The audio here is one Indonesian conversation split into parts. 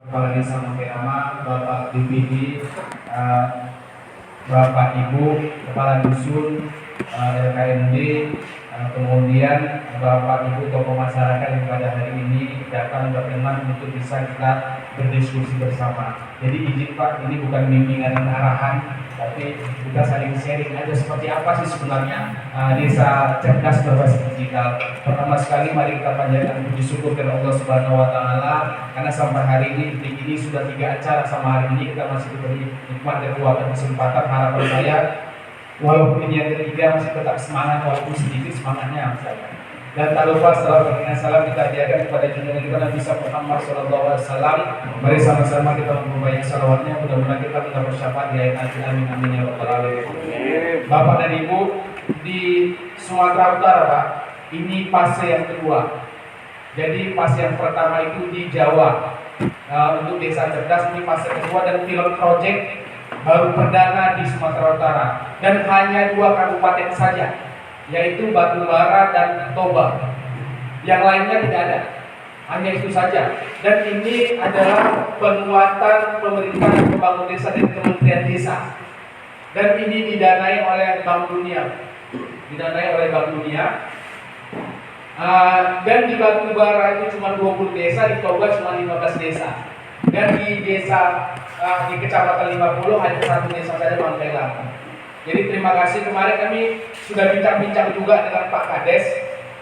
Kepala Desa Mampirama, Bapak DPD, Bapak Ibu, Kepala Dusun, LKMD, kemudian Bapak Ibu tokoh masyarakat yang pada hari ini datang berkenan untuk bisa kita berdiskusi bersama. Jadi izin Pak, ini bukan bimbingan dan arahan, tapi kita saling sharing aja seperti apa sih sebenarnya desa cerdas berbasis digital. Pertama sekali mari kita panjatkan puji syukur kepada Allah Subhanahu Wa Taala karena sampai hari ini detik ini sudah 3 acara sama hari ini kita masih diberi nikmat dan kekuatan kesempatan. Harapan saya walaupun ini yang ketiga masih tetap semangat walaupun sedikit semangatnya misalnya. Dan tak lupa setelah berikan salam kita hadiahkan kepada junjungan kita Nabi Muhammad SAW. Mari sama-sama kita memperbanyak salawatnya. Mudah-mudahan kita mendapat syafaat di ayat nanti. Amin amin ya rabbal alamin. Bapak dan Ibu, di Sumatera Utara Pak, ini fase yang kedua. Jadi fase yang pertama itu di Jawa. Untuk desa cerdas ini fase kedua dan pilot project baru perdana di Sumatera Utara dan hanya 2 kabupaten saja, yaitu Batubara dan Toba. Yang lainnya tidak ada, hanya itu saja. Dan ini adalah penguatan pemerintah pembangunan desa dan Kementerian Desa. Dan ini didanai oleh Bank Dunia, dan di Batubara itu cuma 20 desa, di Toba cuma 15 desa. Dan di desa di Kecamatan 50 hanya 1 desa saja, Mangkelang. Jadi terima kasih, kemarin kami sudah bincang-bincang juga dengan Pak Kades,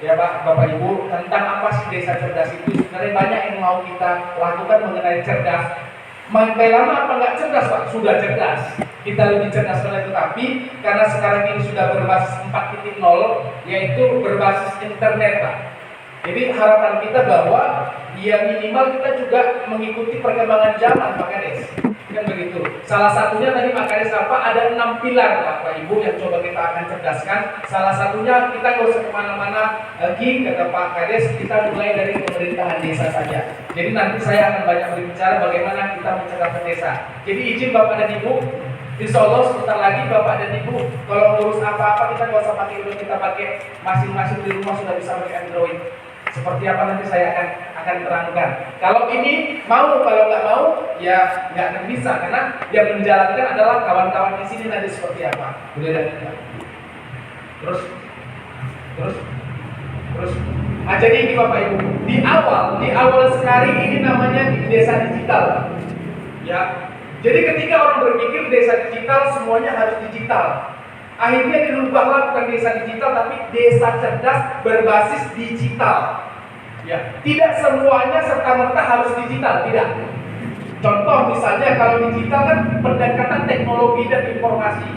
ya Pak, Bapak Ibu, tentang apa sih desa cerdas itu. Sebenarnya banyak yang mau kita lakukan mengenai cerdas. Mangkelang apa nggak cerdas Pak? Sudah cerdas. Kita lebih cerdas lagi, tetapi karena sekarang ini sudah berbasis 4.0, yaitu berbasis internet Pak. Jadi harapan kita bahwa ya minimal kita juga mengikuti perkembangan zaman Pak Kades. Kan begitu. Salah satunya tadi Pak Kades ada 6 pilar Bapak Ibu yang coba kita akan cerdaskan. Salah satunya kita nggak usah kemana-mana lagi, kata Pak Kades, kita mulai dari pemerintahan desa saja. Jadi nanti saya akan banyak berbicara bagaimana kita mencerdaskan desa. Jadi izin Bapak dan Ibu, insya Allah sebentar lagi Bapak dan Ibu kalau ngurus apa-apa kita nggak usah pakai Android, kita pakai masing-masing di rumah sudah bisa pakai Android. Seperti apa nanti saya akan terangkan. Kalau ini mau, kalau nggak mau ya nggak akan bisa karena yang menjalankan adalah kawan-kawan di sini nanti seperti apa. Boleh dan tidak. Terus. Nah, jadi ini Bapak Ibu, di awal sekali ini namanya desa digital. Ya. Jadi ketika orang berpikir desa digital semuanya harus digital. Akhirnya dirubahlah bukan desa digital tapi desa cerdas berbasis digital. Ya, tidak semuanya serta-merta harus digital, tidak. Contoh misalnya kalau digital kan pendekatan teknologi dan informasi.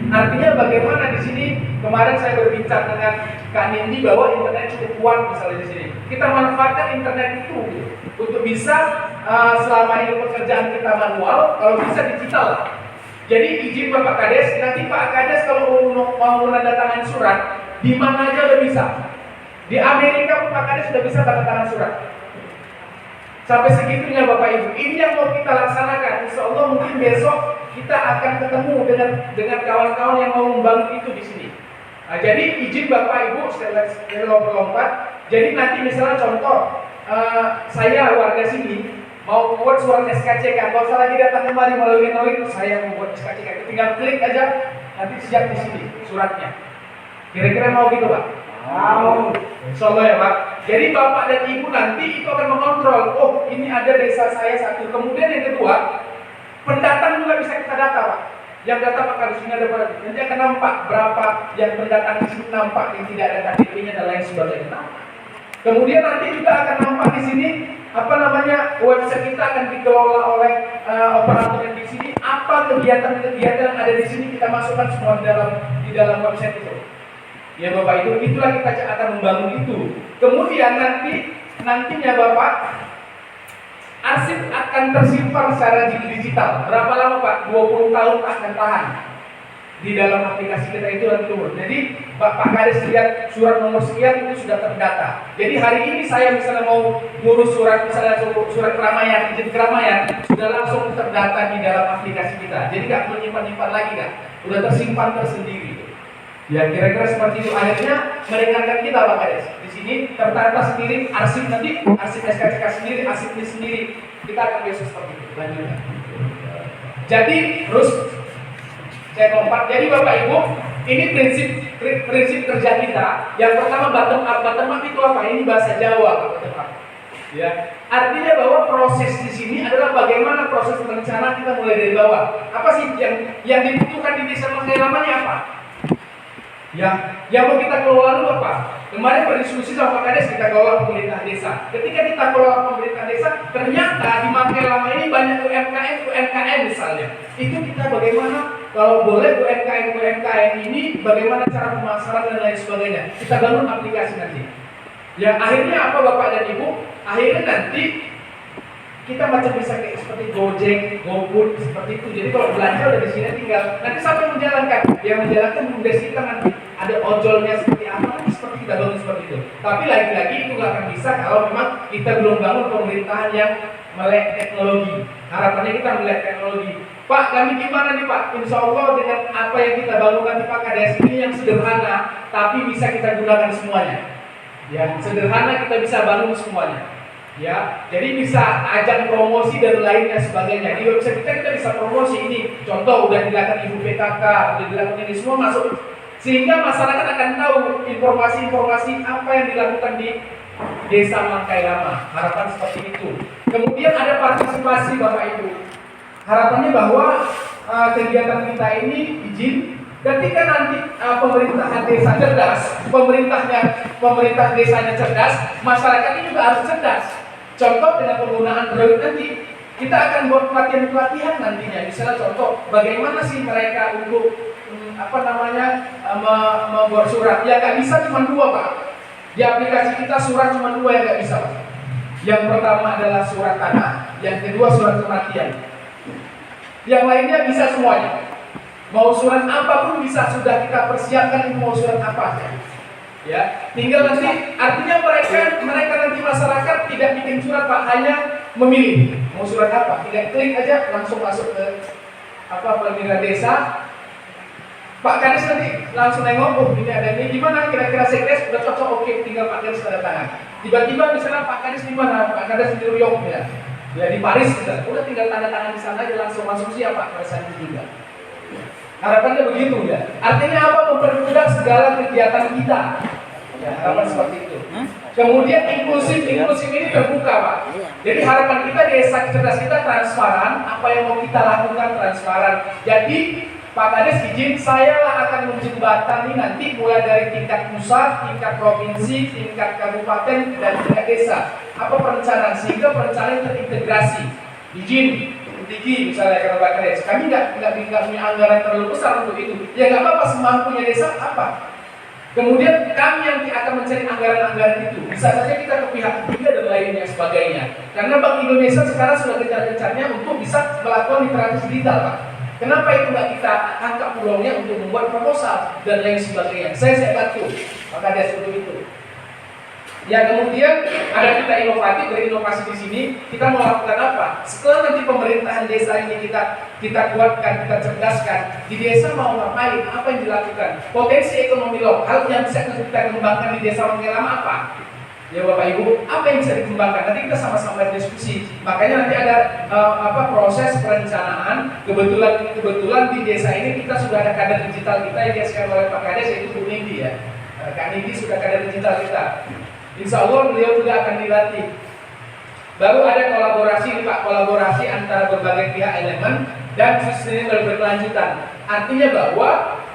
Artinya bagaimana di sini kemarin saya berbincang dengan Kak Nindi bahwa internet cukup kuat misalnya di sini. Kita manfaatkan internet itu untuk bisa selama ini pekerjaan kita manual, kalau bisa digital lah. Jadi izin Bapak Kades, nanti Pak Kades kalau mau menandatangani surat, di mana aja udah bisa. Di Amerika Pak Kades sudah bisa tanda tangan surat. Sampai segitunya Bapak Ibu. Ini yang mau kita laksanakan. Insya Allah mungkin besok kita akan ketemu dengan kawan-kawan yang mau membangun itu di sini. Nah, jadi izin Bapak Ibu sekali lompat. Jadi nanti misalnya contoh, saya warga sini mau membuat surat SKCK, kalau usah lagi datang kemari melalui saya membuat SKCK, tinggal klik aja, nanti siap di sini suratnya. Kira-kira mau gitu Pak? Mau. Insyaallah ya Pak. Jadi Bapak dan Ibu nanti itu akan mengontrol, oh ini ada desa saya satu. Kemudian yang kedua, pendatang juga bisa kita data Pak. Yang data Pak di sini ada berapa? Nanti akan nampak berapa yang pendatang di sini, nampak yang tidak ada KTP-nya dan lain sebagainya. Kemudian nanti juga akan nampak di sini website kita akan dikelola oleh operator yang di sini. Apa kegiatan-kegiatan yang ada di sini kita masukkan semua di dalam website itu. Ya Bapak Ibu, itulah kita akan membangun itu. Kemudian nantinya Bapak, arsip akan tersimpan secara digital. Berapa lama Pak? 20 tahun akan tahan di dalam aplikasi kita itu nanti umur. Jadi Pak Kades lihat surat nomor sekian itu sudah terdata. Jadi hari ini saya misalnya mau ngurus surat keramaian, izin keramaian, sudah langsung terdata di dalam aplikasi kita. Jadi nggak menyimpan lagi kan? Sudah tersimpan tersendiri. Ya kira-kira seperti itu. Akhirnya meringankan kita Pak Kades. Di sini tertata sendiri arsip nanti, arsip SKCK sendiri, arsipnya sendiri. Kita akan besok seperti itu. Lanjutkan. Jadi terus saya lompat. Jadi Bapak Ibu, ini prinsip kerja kita. Yang pertama bottom up. Bottom up itu apa? Ini bahasa Jawa bottom up. Ya, artinya bahwa proses di sini adalah bagaimana proses perencanaan kita mulai dari bawah. Apa sih yang dibutuhkan di desa namanya apa? Yang mau kita kelola dulu apa? Kemarin berdiskusi sama Pak Kades, kita kelola pemerintah desa. Ketika kita kelola pemerintah desa, ternyata di Mangkai Lama ini banyak UMKM misalnya. Itu kita bagaimana kalau boleh UMKM ini bagaimana cara pemasaran dan lain sebagainya. Kita bangun aplikasi nanti. Ya akhirnya apa Bapak dan Ibu? Akhirnya nanti kita macam bisa kayak seperti Gojek, GoFood seperti itu. Jadi kalau belanja udah di sini tinggal nanti siapa yang menjalankan? Yang menjalankan bumdes kita nanti ada ojolnya seperti apa nanti seperti kita bangun seperti itu. Tapi lagi-lagi itu nggak akan bisa kalau memang kita belum bangun pemerintahan yang melek teknologi. Harapannya kita melek teknologi. Pak, kami gimana nih Pak? Insya Allah dengan apa yang kita bangun nanti Pak Kades ini yang sederhana, tapi bisa kita gunakan semuanya. Ya, sederhana kita bisa bangun semuanya. Ya, jadi bisa ajak promosi dan lainnya sebagainya. Di website kita bisa promosi ini. Contoh udah dilakukan Ibu PKK, udah dilakukan ini semua masuk. Sehingga masyarakat akan tahu informasi-informasi apa yang dilakukan di Desa Mangkai Lama. Harapan seperti itu. Kemudian ada partisipasi Bapak Ibu. Harapannya bahwa kegiatan kita ini izin. Ketika nanti pemerintahan desa cerdas, pemerintah desanya cerdas, masyarakatnya juga harus cerdas. Contoh dengan penggunaan drone nanti, kita akan buat pelatihan nantinya. Misalnya contoh, bagaimana sih mereka untuk membuat surat? Ya nggak bisa cuma 2 Pak. Di aplikasi kita surat cuma 2 yang nggak bisa Pak. Yang pertama adalah surat tanah, yang kedua surat kematian. Yang lainnya bisa semuanya. Mau surat apapun bisa, sudah kita persiapkan mau surat apa aja. Ya, tinggal nanti artinya mereka nanti masyarakat tidak bikin surat Pak, hanya memilih mau surat apa, tidak klik aja langsung masuk ke pemerintah desa. Pak Kades nanti langsung nengok, oh ini ada ini, gimana kira-kira sekdes udah cocok, oke, tinggal Pak Kades tanda tangan. Tiba-tiba misalnya Pak Kades di mana? Pak Kades di New York ya di Paris misalnya, udah tinggal tanda tangan di sana aja langsung masuk siapa perasaan itu juga. Harapannya begitu ya. Artinya apa? Mempermudah segala kegiatan kita. Ya, harapan seperti itu. Kemudian inklusif ini terbuka Pak. Jadi harapan kita desa cerdas kita transparan. Apa yang mau kita lakukan transparan. Jadi Pak Kades izin saya akan menjembatani nanti mulai dari tingkat pusat, tingkat provinsi, tingkat kabupaten dan tingkat desa. Apa perencanaan sehingga perencanaan terintegrasi. Izin tinggi misalnya kata Pak Kades, kami nggak punya anggaran terlalu besar untuk itu. Ya nggak apa-apa, semampunya desa apa. Kemudian kami yang akan mencari anggaran-anggaran itu. Bisa saja kita ke pihak ketiga dan lainnya sebagainya. Karena Bank Indonesia sekarang sudah gencar-gencarnya untuk bisa melakukan literasi digital Pak. Kenapa itu nggak kita angkat peluangnya untuk membuat proposal dan lain sebagainya. Saya bantu Pak Kades untuk itu. Ya kemudian ada kita inovatif, berinovasi di sini. Kita mau lakukan apa? Setelah nanti pemerintahan desa ini kita kuatkan, kita cerdaskan, di desa mau ngapain? Apa yang dilakukan? Potensi ekonomi lokal yang bisa kita kembangkan di desa Mangkai Lama apa? Ya Bapak Ibu, apa yang bisa dikembangkan? Nanti kita sama-sama diskusi. Makanya nanti ada proses perencanaan. Kebetulan di desa ini kita sudah ada kader digital kita yang dihasilkan oleh Pak Kades, yaitu Bu Nindi ya. Kak Nindi sudah kader digital kita. Insya Allah beliau juga akan dilatih. Baru ada kolaborasi Pak, kolaborasi antara berbagai pihak elemen dan sustainable berkelanjutan. Artinya bahwa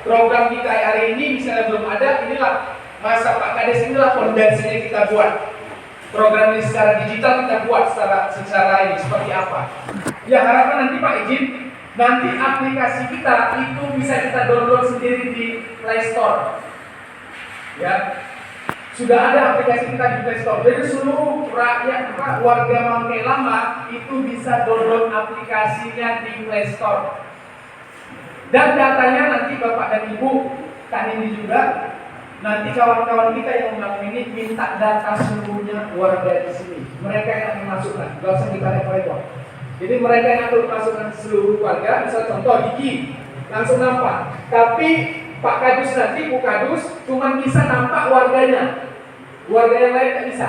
program kita hari ini misalnya belum ada, inilah masa Pak Kades, inilah fondasinya kita buat. Program ini secara digital kita buat secara ini seperti apa. Ya harapan nanti Pak izin, nanti aplikasi kita itu bisa kita download sendiri di Play Store. Ya. Sudah ada aplikasi kita di Play Store. Jadi seluruh rakyat warga Mangkai Lama itu bisa download aplikasinya di Play Store. Dan datanya nanti Bapak dan Ibu, Kak Nindi juga, nanti kawan-kawan kita yang melakukan ini minta data seluruhnya warga di sini. Mereka yang akan masukkan, nggak usah kita repot-repot. Jadi mereka yang akan masukkan seluruh warga, misal contoh Diki, langsung nampak. Tapi Pak Kadus nanti, Bu Kadus, cuma bisa nampak warganya. Warga yang lain tidak bisa.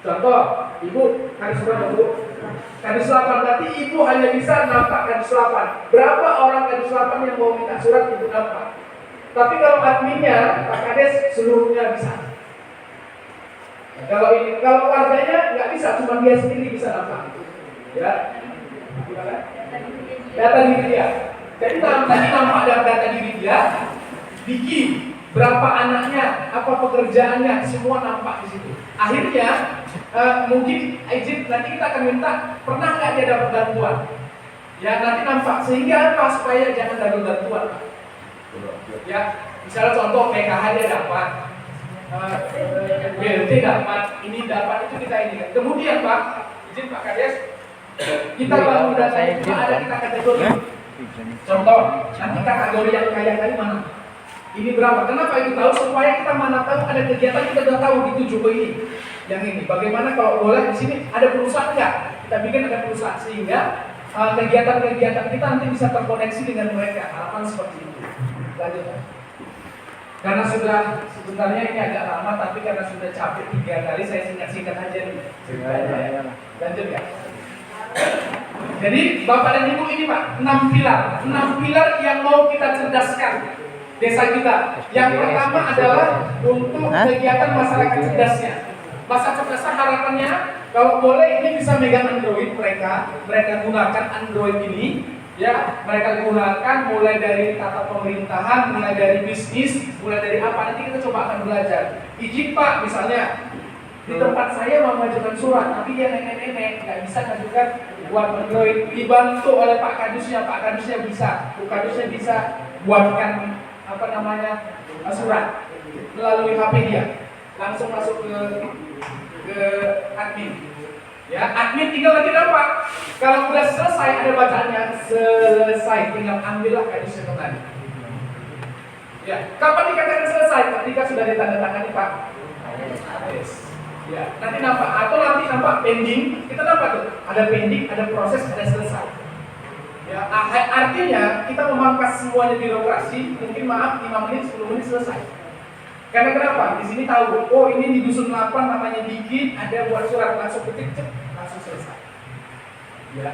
Contoh, ibu kadus berapa bu? Kadus 8, berarti ibu hanya bisa nampak kadus 8. Berapa orang kadus 8 yang mau minta surat ibu nampak? Tapi kalau adminnya, Pak Kades seluruhnya bisa. Nah, kalau warganya nggak bisa, cuma dia sendiri bisa nampak. Ya, gimana? Data diri dia. Jadi tadi nampak data diri dia, bikin berapa anaknya, apa pekerjaannya, semua nampak di situ. Akhirnya mungkin izin nanti kita akan minta pernah nggak dia dapat bantuan? Ya nanti nampak sehingga apa supaya jangan dapat bantuan. Ya misalnya contoh PKH dia dapat, BLT dapat, ini dapat itu kita ini. Kemudian Pak, izin Pak Kades, kita bangun data itu ada kita kategori. Contoh nanti kategori yang kaya tadi mana? Ini berapa? Kenapa itu tahu? Supaya kita mana tahu ada kegiatan kita sudah tahu di Joko ini. Yang ini. Bagaimana kalau boleh di sini ada perusahaan nggak? Kita bikin ada perusahaan sehingga kegiatan-kegiatan kita nanti bisa terkoneksi dengan mereka. Harapan seperti itu. Lanjut. Karena sudah sebenarnya ini agak lama, tapi karena sudah capek 3 kali saya singkat-singkat aja nih. Lanjut ya. Jadi Bapak dan Ibu ini Pak 6 pilar yang mau kita cerdaskan desa kita. Yang pertama adalah untuk kegiatan masyarakat cerdasnya. Masa cerdasnya harapannya kalau boleh ini bisa megang Android mereka gunakan Android ini ya, mereka gunakan mulai dari tata pemerintahan, mulai dari bisnis, mulai dari apa nanti kita coba akan belajar. Izin Pak misalnya di tempat saya mau mengajukan surat tapi dia nenek-nenek nggak bisa mengajukan buat Android, dibantu oleh Pak Kadusnya bisa, Bu Kadusnya bisa buatkan apa namanya surat melalui HP dia, langsung masuk ke admin. Ya, admin tinggal nanti dapat. Kalau sudah selesai ada bacaannya selesai, tinggal ambillah kadusnya kembali. Ya, kapan dikatakan selesai? Ketika sudah ditandatangani Pak. Yes. Ya, nanti nampak atau nanti nampak pending, kita nampak tuh ada pending, ada proses, ada selesai. Ya, artinya kita memangkas semuanya birokrasi, mungkin maaf 5 menit, 10 menit selesai. Karena kenapa? Di sini tahu, oh ini di dusun 8 namanya Diki, ada buat surat langsung ketik, langsung selesai. Ya,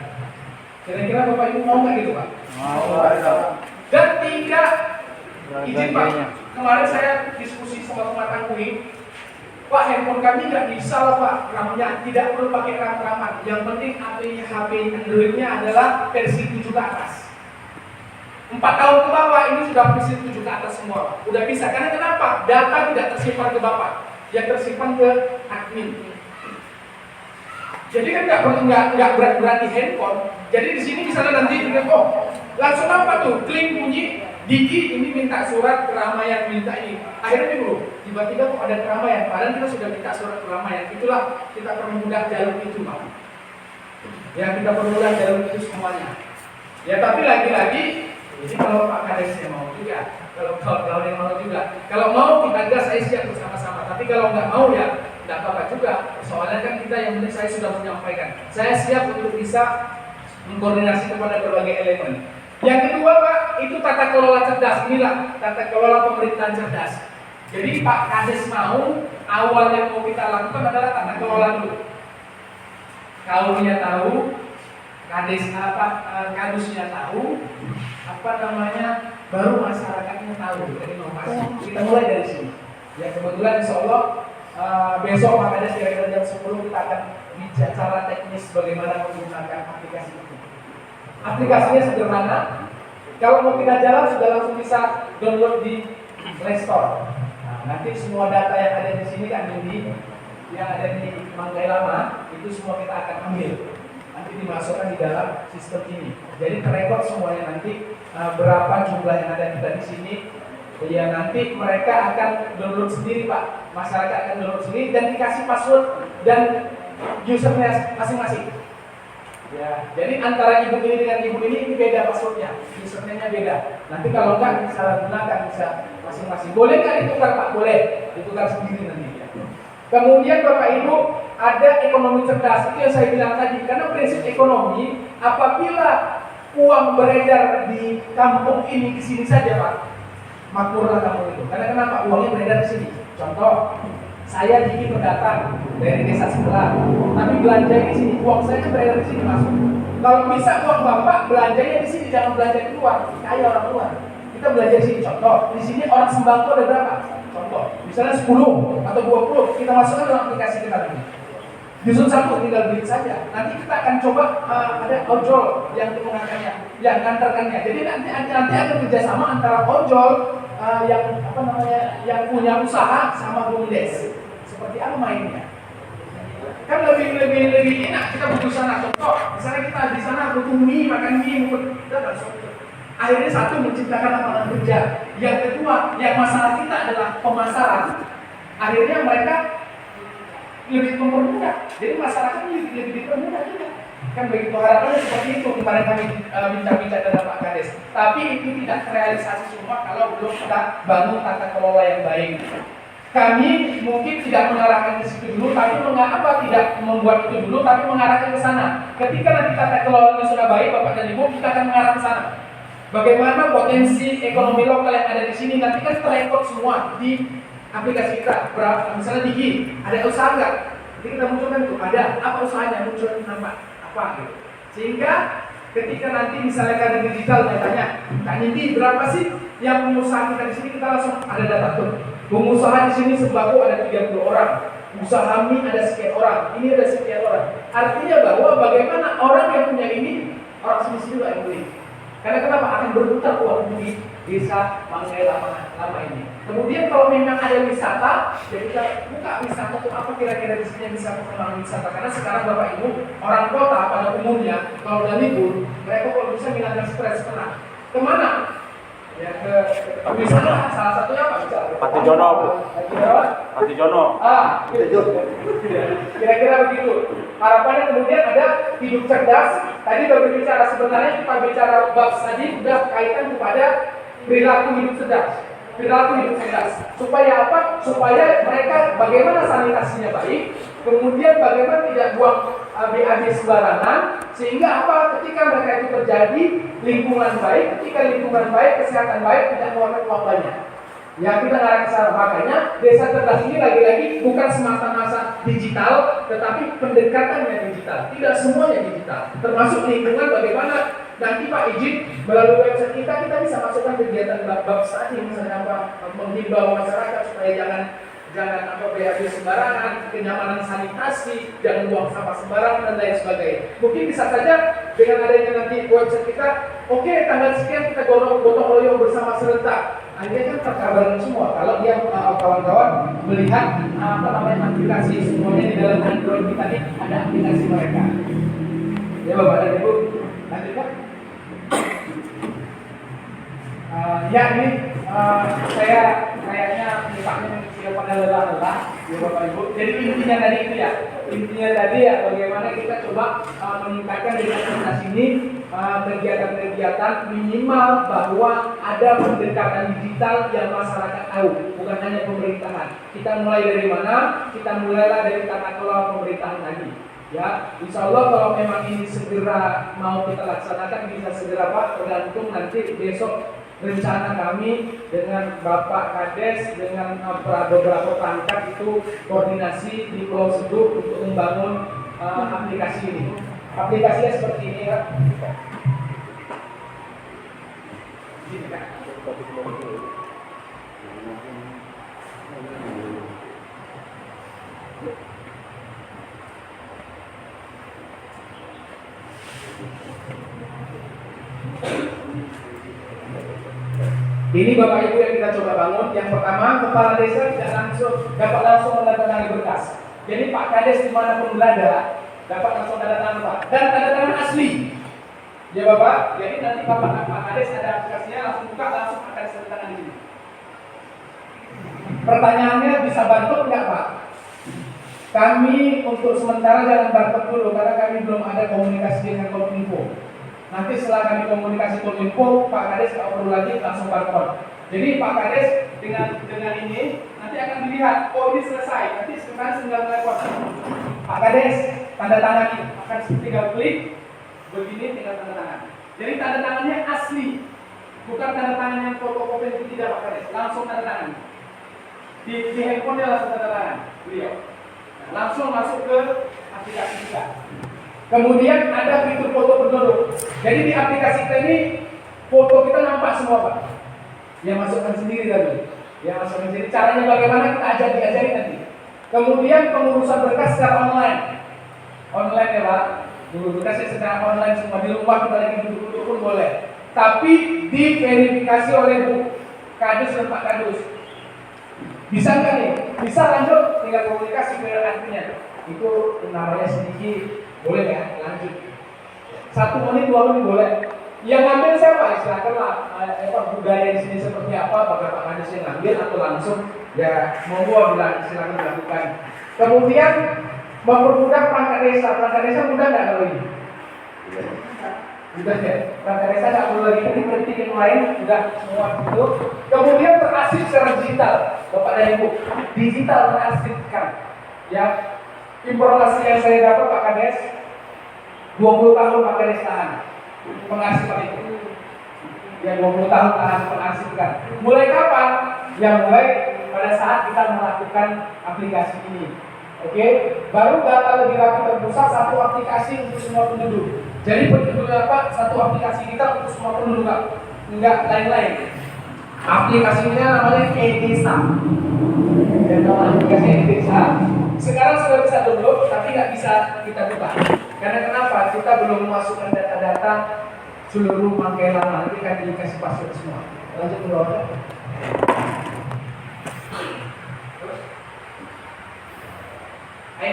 kira-kira Bapak Ibu mau nggak gitu Pak? Mau. Dan 3, izin Pak, kemarin saya diskusi sama teman Angkui, Pak, handphone kami nggak bisa lah Pak, RAM-nya tidak perlu pakai RAM-raman. Yang penting HP Android-nya adalah versi 7 ke atas. 4 tahun ke bawah ini sudah versi 7 ke atas semua. Udah bisa, karena kenapa? Data tidak tersimpan ke Bapak, yang tersimpan ke admin. Jadi kan nggak berat-berat di handphone. Jadi di sini misalnya nanti oh langsung apa tuh? Klik bunyi. Diki ini minta surat keramaian, minta ini. Akhirnya dulu, tiba-tiba kok ada keramaian. Padahal kita sudah minta surat keramaian. Itulah kita permudah jalur itu, Pak. Ya kita permudah jalur itu semuanya. Ya tapi lagi-lagi, ini kalau Pak Kadesnya mau juga, kalau kawan-kawan yang mau juga. Kalau mau kita gas, saya siap bersama-sama. Tapi kalau nggak mau ya nggak apa-apa juga. Soalnya kan kita yang penting saya sudah menyampaikan. Saya siap untuk bisa mengkoordinasi kepada berbagai elemen. Yang kedua Pak, itu tata kelola cerdas. Inilah tata kelola pemerintahan cerdas. Jadi Pak Kades mau, awal yang mau kita lakukan adalah tata kelola dulu. Kaulnya tahu, kadusnya tahu, apa namanya, baru masyarakatnya tahu. Jadi inovasi. Kita mulai dari sini. Ya kebetulan Insya Allah besok Pak Kades kira-kira jam 10 kita akan bicara teknis bagaimana menggunakan aplikasi itu. Aplikasinya sederhana. Kalau mau kita jalan sudah langsung bisa download di Play Store. Nah, nanti semua data yang ada di sini kan yang ada di Manggai Lama itu semua kita akan ambil. Nanti dimasukkan di dalam sistem ini. Jadi terekod semuanya nanti berapa jumlah yang ada kita di sini. Ya nanti mereka akan download sendiri Pak. Masyarakat akan download sendiri dan dikasih password dan usernya masing-masing. Ya, jadi antara ibu ini dengan ibu ini beda passwordnya, username-nya beda. Nanti kalau enggak salah gunakan bisa masing-masing. Boleh nggak ditukar Pak? Boleh, ditukar sendiri nanti. Ya. Kemudian Bapak Ibu ada ekonomi cerdas. Itu yang saya bilang tadi. Karena prinsip ekonomi, apabila uang beredar di kampung ini di sini saja Pak, makmurlah kampung itu. Karena kenapa? Uangnya beredar di sini. Contoh, Saya Diki pendatang dari desa sebelah, tapi belanja di sini, uang saya kan bayar di sini masuk. Kalau bisa uang bapak belanjanya di sini, jangan belanja di luar, kayak orang luar. Kita belanja di sini, contoh, di sini orang sembako ada berapa? Contoh, misalnya 10 atau 20, kita masukkan dalam aplikasi kita ini. Dusun satu tinggal beli saja. Nanti kita akan coba ada ojol yang mengangkatnya, yang ngantarkannya. Jadi nanti ada kerjasama antara ojol yang yang punya usaha sama BUMDes. Seperti apa mainnya? Kan lebih enak kita butuh sana. Contoh, misalnya kita di sana butuh mie, makan mie, kita langsung. Akhirnya satu menciptakan lapangan kerja. Yang kedua, yang masalah kita adalah pemasaran. Akhirnya mereka lebih mempermudah, jadi masyarakat lebih dipermudah juga. Kan begitu harapannya seperti itu kemarin kami bincang-bincang dengan Pak Kades. Tapi itu tidak terrealisasi semua kalau belum kita bangun tata kelola yang baik. Kami mungkin tidak mengarahkan ke situ dulu, tapi mengapa tidak membuat itu dulu, tapi mengarahkan ke sana. Ketika nanti tata kelolanya sudah baik, Bapak dan Ibu, kita akan mengarah ke sana. Bagaimana potensi ekonomi lokal yang ada di sini nanti kan terekod semua di aplikasi kita. Berapa? Misalnya Diki, ada usaha nggak? Jadi kita munculkan itu, ada apa usahanya, muncul nama apa gitu. Sehingga ketika nanti misalnya kan digital tanya, Kak Nindi berapa sih yang pengusaha kita di sini, kita langsung ada data tuh. Pengusaha di sini sembako ada 30 orang, usaha mie ada sekian orang, ini ada sekian orang. Artinya bahwa bagaimana orang yang punya ini, orang sini juga yang beli. Karena kenapa? Akan berputar uang di desa Manggai lama ini. Kemudian kalau memang ada wisata, ya kita buka wisata itu apa kira-kira di sini yang bisa pengembangan wisata. Karena sekarang Bapak Ibu, orang kota pada umumnya, kalau udah libur, mereka kalau bisa menghilangkan stres tenang. Kemana? Ya ke wisata, salah satunya apa? Patijono. Patijono. Kira-kira begitu. Harapannya kemudian ada hidup cerdas. Tadi baru bicara, sebenarnya kita bicara bab tadi sudah kaitan kepada perilaku hidup cerdas. Perilaku hidup cerdas. Supaya apa? Supaya mereka bagaimana sanitasinya baik, kemudian bagaimana tidak buang BAB sembarangan, sehingga apa? Ketika mereka itu terjadi lingkungan baik, ketika lingkungan baik, kesehatan baik, tidak mengeluarkan uang banyak. Ya kita ngarah ke sana. Makanya desa cerdas ini lagi-lagi bukan semata-mata digital, tetapi pendekatannya digital. Tidak semuanya digital. Termasuk lingkungan bagaimana nanti Pak izin melalui website kita bisa masukkan kegiatan bab tadi, misalnya apa, menghimbau masyarakat supaya jangan BAB sembarangan, kenyamanan sanitasi, jangan buang sampah sembarangan dan lain sebagainya. Mungkin bisa saja dengan adanya nanti website kita, oke, tanggal sekian kita gotong royong bersama serentak. Akhirnya kan terkabar semua. Kalau dia kawan-kawan melihat aplikasi semuanya di dalam Android kita ini ada aplikasi mereka. Ya Bapak dan Ibu, lanjutkan. Ya ini saya kayaknya misalnya sudah pada lelah-lelah ya Bapak Ibu. Jadi intinya tadi itu ya. Intinya tadi ya bagaimana kita coba meningkatkan di komunitas ini kegiatan-kegiatan minimal bahwa ada pendekatan digital yang masyarakat tahu, bukan hanya pemerintahan. Kita mulai dari mana? Kita mulailah dari tata kelola pemerintahan tadi. Ya, insya Allah kalau memang ini segera mau kita laksanakan bisa segera Pak, tergantung nanti besok rencana kami dengan Bapak Kades dengan beberapa pangkat itu koordinasi di Pulau Seduh untuk membangun aplikasi ini. Aplikasinya seperti ini Kak. Ini Kak. Ini Bapak Ibu yang kita coba bangun. Yang pertama, kepala desa tidak dapat langsung menandatangani berkas. Jadi Pak Kades dimanapun berada dapat langsung tanda tangan Pak. Dan tanda tangan asli. Ya Bapak. Jadi nanti Pak Kades ada aplikasinya langsung buka, langsung akan tanda tangan di sini. Pertanyaannya bisa bantu nggak Pak? Kami untuk sementara jangan bantu dulu karena kami belum ada komunikasi dengan Kominfo. Nanti setelah kami komunikasi Kominfo, Pak Kades nggak perlu lagi langsung barcode. Jadi Pak Kades dengan ini nanti akan dilihat, oh ini selesai. Nanti sekarang tinggal telepon. Pak Kades tanda tangan ini akan tinggal klik begini, tinggal tanda tangan. Jadi tanda tangannya asli, bukan tanda tangan yang fotokopi itu tidak Pak Kades, langsung tanda tangan. Di handphonenya langsung tanda tangan beliau. Nah, langsung masuk ke aplikasi kita. Kemudian ada fitur foto penduduk. Jadi di aplikasi kita ini foto kita nampak semua Pak. Yang masukkan sendiri tadi. Yang masukkan sendiri. Caranya bagaimana kita diajarin nanti. Kemudian pengurusan berkas secara online. Online ya Pak. Berkasnya secara online semua di rumah kita lagi duduk-duduk pun boleh. Tapi diverifikasi oleh Bu Kadus dan Pak Kadus. Bisa nggak nih? Bisa lanjut, tinggal komunikasi ke adminnya. Itu namanya sedikit, boleh ya, lanjut. 1 menit, 2 menit boleh. Yang ngambil siapa? Silakanlah. Budaya di sini seperti apa? Apakah Pak Kadus yang ngambil atau langsung? Ya, monggo bilang silakan dilakukan. Kemudian mempermudah perangkat desa. Perangkat desa mudah nggak kalau ini? Mudah ya. Perangkat desa nggak perlu lagi ketik yang lain, sudah semua itu. Kemudian terarsip secara digital, Bapak dan Ibu. Digital terarsipkan. Ya, informasi yang saya dapat Pak Kades, 20 tahun Pak Kades tahan pengarsipan itu. Ya 20 tahun tahan pengarsipkan. Mulai kapan? Ya mulai pada saat kita melakukan aplikasi ini. Oke, baru data lebih rapi terpusat, satu aplikasi untuk semua penduduk. Jadi penduduknya apa? Satu aplikasi kita untuk semua penduduk, enggak lain-lain. Aplikasinya namanya e-desa. Dan nama aplikasinya e-desa. Sekarang sudah bisa download, tapi nggak bisa kita buka. Karena kenapa? Kita belum memasukkan data-data seluruh bangkai lama. Nanti kan dikasih password semua. Lanjut dulu. Nah,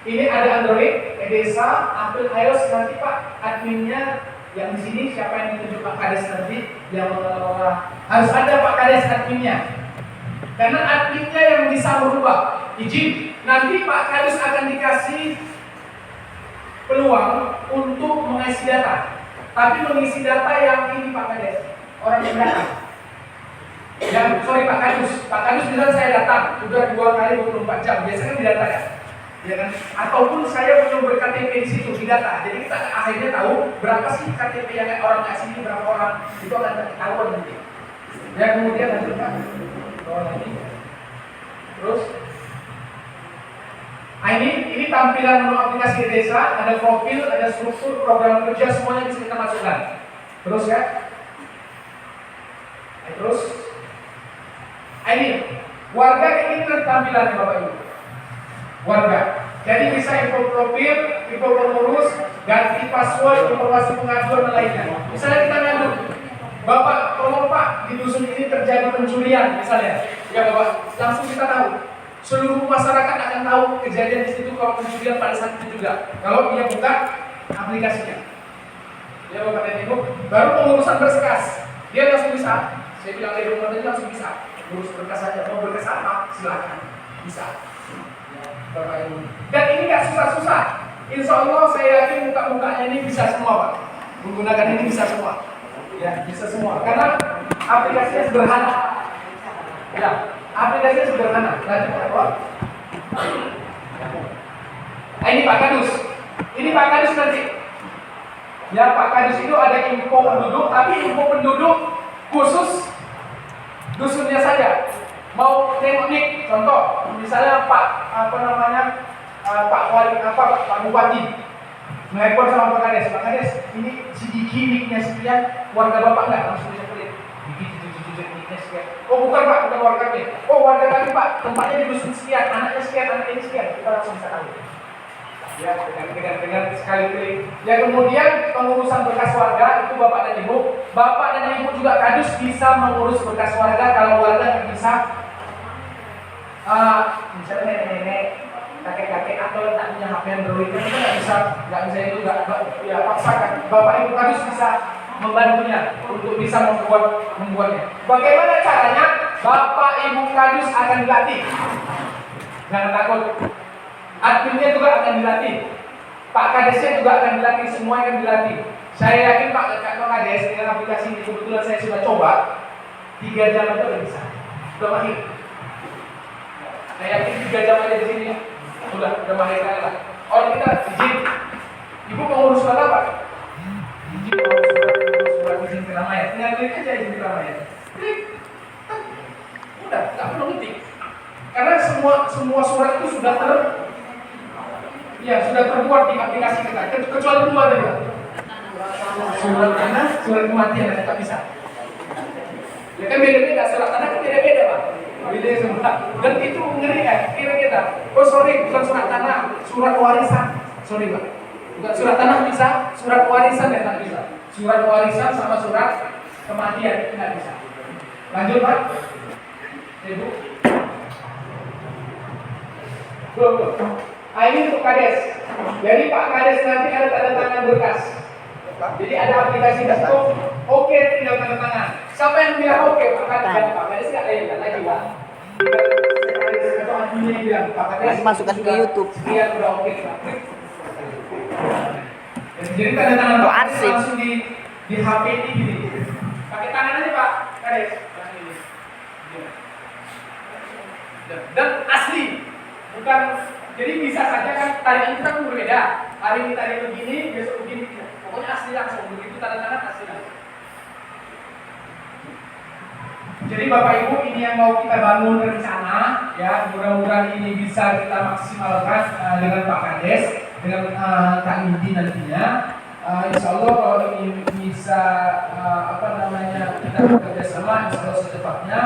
ini ada Android, e-desa, Apple, iOS. Nanti Pak adminnya yang di sini siapa yang ditunjuk Pak Kades nanti yang mengelola, harus ada Pak Kades adminnya. Karena adminnya yang bisa merubah. Izin, nanti Pak Kades akan dikasih peluang untuk mengisi data. Tapi mengisi data yang ini Pak Kades, orang yang datang. Pak Kadus bilang saya datang, sudah 2 kali 24 jam, biasanya di data ya. Ya kan? Ataupun saya belum berKTP di situ di data, jadi kita akhirnya tahu berapa sih KTP yang orang nggak sini, berapa orang itu akan ketahuan nanti. Ya kemudian lanjutkan, lagi. Terus, ini tampilan menu aplikasi desa, ada profil, ada struktur, program kerja, semuanya bisa kita masukkan. Terus ya, terus, ini warga ingin tampilannya Bapak Ibu. Warga. Jadi bisa info profil, info pengurus, ganti password, informasi pengaduan dan lainnya. Misalnya kita ngadu, Bapak, tolong Pak, di dusun ini terjadi pencurian, misalnya. Ya Bapak, langsung kita tahu. Seluruh masyarakat akan tahu kejadian di situ kalau pencurian pada saat itu juga. Kalau dia buka aplikasinya. Ya Bapak dan Ibu, baru pengurusan berkas. Dia langsung bisa. Saya bilang dari rumah tadi langsung bisa. Urus berkas saja, mau berkas apa? Silakan. Bisa. Bapak Ibu. Dan ini nggak susah-susah. Insya Allah saya yakin muka-mukanya ini bisa semua Pak. Menggunakan ini bisa semua. Ya, bisa semua. Karena aplikasinya sederhana. Ya, aplikasinya sederhana. Lanjut Pak. Ini Pak Kadus. Ini Pak Kadus nanti. Ya, Pak Kadus itu ada info penduduk, tapi info penduduk khusus dusunnya saja. Mau nengok nih, contoh, misalnya Pak Pak Bupati menelpon sama Pak Kades, ini si Diki niknya sekian, warga Bapak nggak langsung bisa kulit. Diki niknya sekian. Oh bukan Pak, bukan warga kami. Oh warga kami Pak, tempatnya di dusun sekian, anaknya sekian, anaknya ini sekian, kita langsung bisa tahu. Ya, dengan sekali klik. Ya kemudian pengurusan berkas warga itu Bapak dan Ibu. Bapak dan Ibu juga Kadus bisa mengurus berkas warga kalau warga nggak bisa. Misalnya nenek-nenek, kakek-kakek atau tak punya HP Android kan kita nggak bisa itu ya paksakan. Bapak Ibu Kadus bisa membantunya untuk bisa membuatnya. Bagaimana caranya? Bapak Ibu Kadus akan dilatih. Jangan takut. Adminnya juga akan dilatih. Pak Kadesnya juga akan dilatih. Semua akan dilatih. Saya yakin Pak Kades dengan aplikasi ini kebetulan saya sudah coba 3 jam aja udah bisa. Sudah mahir. Saya yakin 3 jam aja di sini udah mahir lah. Orang kita izin. Ibu mau urus surat apa? Izin mau urus surat izin keramaian. Tinggal klik aja izin keramaian. Klik. Udah, nggak perlu ngetik. semua surat itu sudah terbuat di aplikasi kita, kecuali dua tadi Pak. Surat tanah, surat kematian tidak bisa. Ya kan beda-beda, surat tanah kan beda-beda Pak. Beda semua. Dan itu ngeri kan, kira kita. Oh sorry, bukan surat tanah, surat warisan. Sorry Pak. Bukan surat tanah bisa, surat warisan tidak bisa. Surat warisan sama surat kematian tidak bisa. Lanjut Pak. Ibu. Belum. Ini untuk kades. Jadi Pak Kades nanti ada tanda tangan berkas. Jadi ada aplikasi di situ. Oke, tinggal tanda tangan. Siapa yang bilang oke? Pak Kades nggak ada lagi Pak. Atau adminnya yang bilang Pak Kades masukkan ke YouTube. Iya udah oke Pak. Jadi tanda tangan Pak Kades arsip. langsung di HP ini gini. Pakai tangan aja Pak Kades. Dan asli, bukan. Jadi bisa saja kan tarian kita kan berbeda. Hari ini tari begini, besok begini. Pokoknya asli langsung. Begitu tanda tangan asli langsung. Jadi Bapak Ibu, ini yang mau kita bangun rencana, ya. Mudah-mudahan ini bisa kita maksimalkan dengan Pak Kades, dengan Kak Indi nantinya. Insya Allah kalau ini bisa kita bekerja sama, insya Allah secepatnya.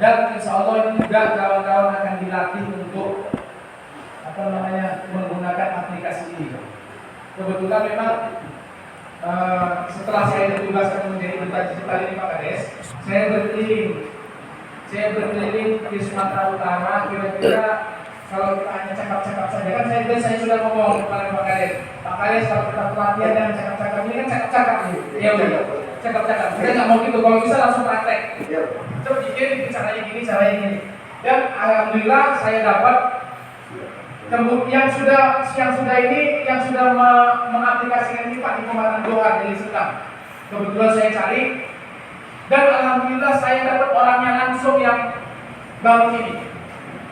Dan insya Allah ini juga kawan-kawan akan dilatih untuk menggunakan aplikasi ini. Kebetulan memang setelah saya ditugaskan menjadi duta digital ini Pak Kades, saya berkeliling di Sumatera Utara. Kira-kira kalau kita hanya cakap-cakap saja kan saya sudah ngomong kepada Pak Kades kalau kita pelatihan dan cakap-cakap ini kan cakap-cakap nih. Ya udah, cakap-cakap. Kita nggak mau gitu, kalau bisa langsung praktek. Coba bikin caranya gini. Dan alhamdulillah saya dapat yang sudah mengaplikasikan ini Pak di Kecamatan Johar dari Sekam. Kebetulan saya cari dan alhamdulillah saya dapat orangnya langsung yang bangun ini.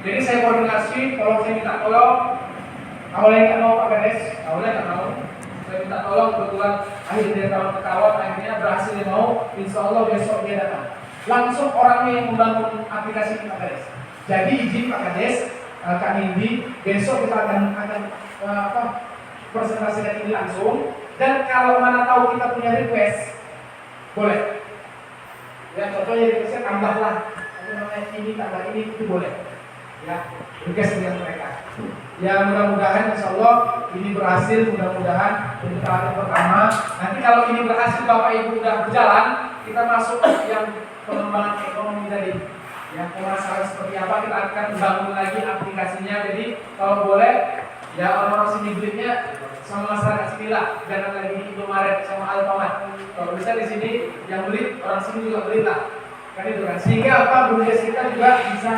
Jadi saya koordinasi, kalau saya minta tolong, awalnya nggak mau Pak Kades, saya minta tolong, kebetulan akhir dari tahun ke tahun akhirnya berhasil dia mau. Insya Allah besok dia datang. Langsung orangnya yang membangun aplikasi ini Pak Kades. Jadi izin Pak Kades, Kak Nindi, besok kita akan presentasikan ini langsung. Dan kalau mana tahu kita punya request, boleh. Ya contohnya requestnya tambahlah, ini tambah ini, itu boleh. Ya, request dengan mereka. Ya mudah-mudahan insya Allah ini berhasil, mudah-mudahan untuk tahap pertama. Nanti kalau ini berhasil Bapak Ibu sudah berjalan, kita masuk yang pengembangan ekonomi tadi. Ya, pemasaran seperti apa kita akan bangun lagi aplikasinya. Jadi kalau boleh ya orang-orang sini belinya sama masyarakat sini lah, jangan lagi di Indomaret sama Alfamart. Kalau bisa di sini yang beli orang sini juga beli lah, kan itu kan. Sehingga BUMDes kita juga bisa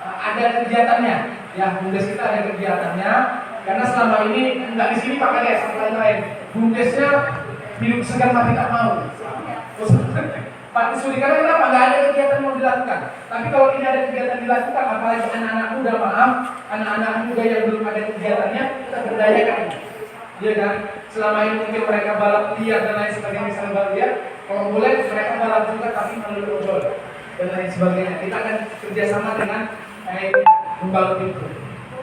ada kegiatannya. Ya BUMDes kita ada kegiatannya karena selama ini nggak di sini Pak Kades, lain-lain. BUMDesnya hidup segan mati tak mau. Pak Suri, karena kenapa? Nggak ada kegiatan yang mau dilakukan. Tapi kalau ini ada kegiatan dilakukan, apalagi anak-anak muda, anak-anak muda yang belum ada kegiatannya, kita berdayakan ini. Iya kan? Selama ini mungkin mereka balap liar dan lain sebagainya, misalnya balap liar, kalau boleh mereka balap juga tapi melalui ojol dan lain sebagainya. Kita akan kerjasama dengan membalap itu.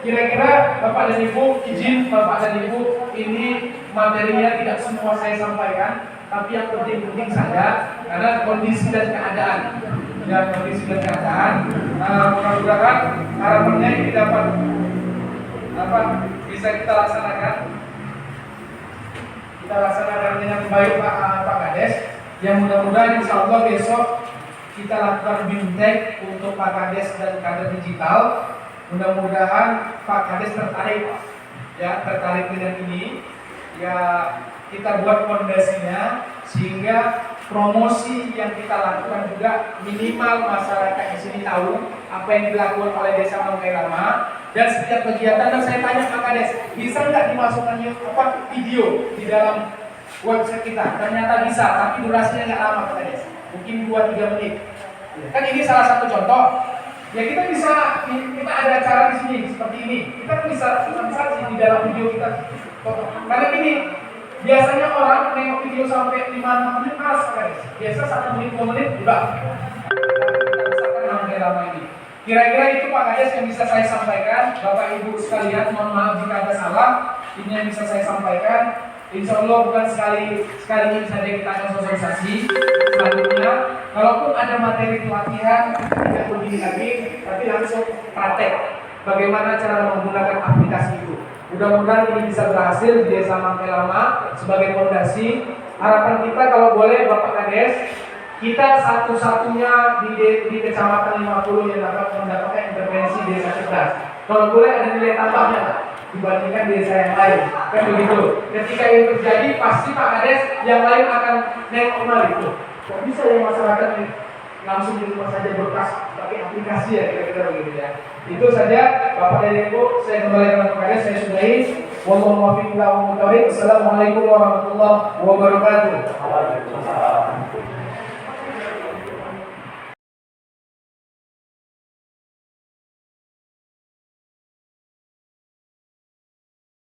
Kira-kira Bapak dan Ibu, izin Bapak dan Ibu, ini materinya tidak semua saya sampaikan. Tapi yang penting saja karena kondisi dan keadaan. Ya, kondisi dan keadaan. Mudah-mudahan harapannya ini dapat bisa kita laksanakan. Kita laksanakan dengan baik Pak Kades. Yang mudah-mudahan insya Allah besok kita lakukan bimtek untuk Pak Kades dan kader digital. Mudah-mudahan Pak Kades tertarik dengan ini. Ya, kita buat fondasinya sehingga promosi yang kita lakukan juga minimal masyarakat di sini tahu apa yang dilakukan oleh Desa Mangkai Lama. Dan setiap kegiatan, dan saya tanya Pak Kades, bisa nggak dimasukkan video di dalam website kita? Ternyata bisa, tapi durasinya nggak lama Pak Kades, mungkin 2-3 menit. Kan ini salah satu contoh. Ya kita ada acara di sini seperti ini, kita bisa sosialisasi di dalam video kita. Karena ini biasanya orang nengok video sampai 5 menit malas Kak. Biasa 1 menit 2 menit udah. Misalkan Mangkai Lama ini. Kira-kira itu Pak Kades yang bisa saya sampaikan. Bapak Ibu sekalian, mohon maaf jika ada salah. Ini yang bisa saya sampaikan. Insya Allah bukan sekali ini saja kita akan sosialisasi. Selanjutnya, kalaupun ada materi pelatihan tidak begini lagi, tapi langsung praktek bagaimana cara menggunakan aplikasi itu. Mudah-mudahan ini bisa berhasil di Desa Mangke Lama sebagai fondasi. Harapan kita kalau boleh Bapak Kades, kita satu-satunya di Kecamatan 50 yang dapat mendapatkan intervensi desa cerdas. Kalau boleh ada nilai tambahnya dibandingkan desa yang lain, kan begitu. Ketika ini terjadi, pasti Pak Kades yang lain akan nengok itu. Kok bisa ya masyarakat langsung di rumah saja berkas pakai aplikasi ya, kira-kira begitu ya. Itu saja Bapak dan Ibu, saya kembalikan kepada Pak Kades, saya sudahi. Wassalamualaikum warahmatullahi wabarakatuh.